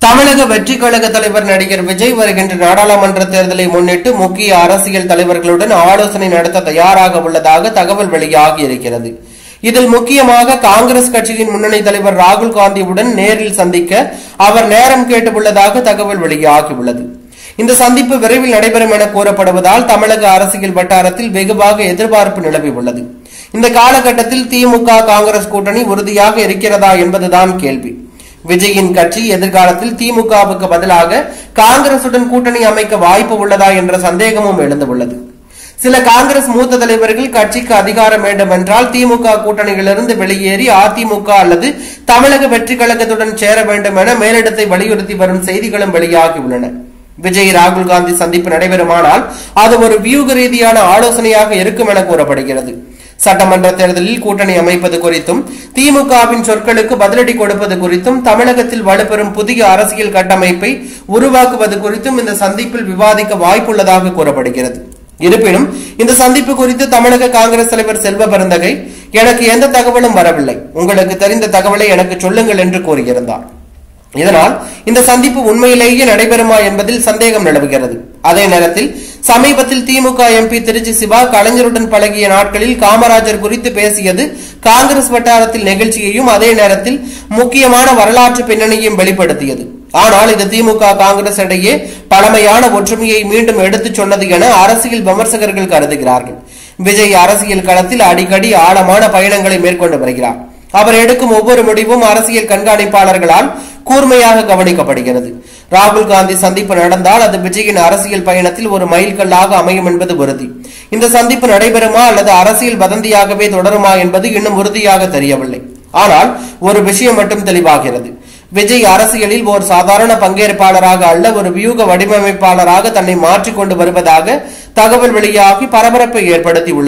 தமிழக வெற்றி கழக தலைவர் நடிகர் விஜய் வருகின்ற நாடாளுமன்ற தேர்தலை முன்னிட்டு முக்கிய அரசியல் தலைவர்களுடன் ஆலோசனை நடத்த தயாராக உள்ளதாக தகவல் வெளியாகி இருக்கிறது. இதில் முக்கியமாக காங்கிரஸ் கட்சியின் முன்னணி தலைவர் ராகுல் காந்தியுடன் நேரில் சந்திக்க அவர் நேரம் கேட்டுள்ளதாக தகவல் வெளியாகியுள்ளது. இந்த சந்திப்பு விரைவில் நடைபெறும் என கூறப்படுவதால் தமிழக அரசியல் வட்டாரத்தில் வெகுவாக எதிர்பார்ப்பு நிலவியுள்ளது. இந்த காலகட்டத்தில் திமுக காங்கிரஸ் கூட்டணி உறுதியாக இருக்கிறதா என்பதுதான் கேள்வி. விஜயின் கட்சி எதிர்காலத்தில் திமுகவுக்கு பதிலாக காங்கிரசுடன் கூட்டணி அமைக்க வாய்ப்பு உள்ளதா என்ற சந்தேகமும் எழுந்துள்ளது. சில காங்கிரஸ் மூத்த தலைவர்கள் கட்சிக்கு அதிகாரம் வேண்டும் என்றால் திமுக கூட்டணியிலிருந்து வெளியேறி அதிமுக அல்லது தமிழக வெற்றி கழகத்துடன் சேர வேண்டும் என மேலிடத்தை வலியுறுத்தி வரும் செய்திகளும் வெளியாகியுள்ளன. விஜய் ராகுல் காந்தி சந்திப்பு நடைபெறுமானால் அது ஒரு வியூக ரீதியான ஆலோசனையாக இருக்கும் என கூறப்படுகிறது. சட்டமன்ற தேர்தலில் கூட்டணி அமைப்பது குறித்தும் திமுகவின் சொற்களுக்கு பதிலடி கொடுப்பது குறித்தும் தமிழகத்தில் வலுப்பெறும் புதிய அரசியல் கட்டமைப்பை உருவாக்குவது குறித்தும் இந்த சந்திப்பில் விவாதிக்க வாய்ப்புள்ளதாக கூறப்படுகிறது. இருப்பினும் இந்த சந்திப்பு குறித்து தமிழக காங்கிரஸ் தலைவர் செல்வ பெருந்தகை எனக்கு எந்த தகவலும் வரவில்லை, உங்களுக்கு தெரிந்த தகவலை எனக்கு சொல்லுங்கள் என்று கூறியிருந்தார். இதனால் இந்த சந்திப்பு உண்மையிலேயே நடைபெறுமா என்பதில் சந்தேகம் நிலவுகிறது. அதே நேரத்தில் சமீபத்தில் திமுக எம்பி திருச்சி சிவா கலைஞருடன் பழகிய நாட்களில் காமராஜர் குறித்து பேசியது காங்கிரஸ் வட்டாரத்தில் நெகிழ்ச்சியையும் அதே நேரத்தில் முக்கியமான வரலாற்று பின்னணியையும் வெளிப்படுத்தியது. ஆனால் இது திமுக காங்கிரஸ் இடையே பழமையான ஒற்றுமையை மீண்டும் எடுத்துச் சொன்னது என அரசியல் விமர்சகர்கள் கருதுகிறார்கள். விஜய் அரசியல் களத்தில் அடிக்கடி ஆழமான பயணங்களை மேற்கொண்டு வருகிறார். அவர் எடுக்கும் ஒவ்வொரு முடிவும் அரசியல் கண்காணிப்பாளர்களால் கூர்மையாக கவனிக்கப்படுகிறது. ராகுல் காந்தி சந்திப்பு நடந்தால் அது விஜயின் அரசியல் பயணத்தில் ஒரு மைல்கல்லாக அமையும் என்பது உறுதி. இந்த சந்திப்பு நடைபெறுமா அல்லது அரசியல் வதந்தியாகவே தொடருமா என்பது இன்னும் உறுதியாக தெரியவில்லை. ஆனால் ஒரு விஷயம் மட்டும் தெளிவாகிறது. விஜய் அரசியலில் ஒரு சாதாரண பங்கேற்பாளராக அல்ல, ஒரு வியூக வடிவமைப்பாளராக தன்னை மாற்றிக்கொண்டு வருவதாக தகவல் வெளியாகி பரபரப்பை ஏற்படுத்தியுள்ளது.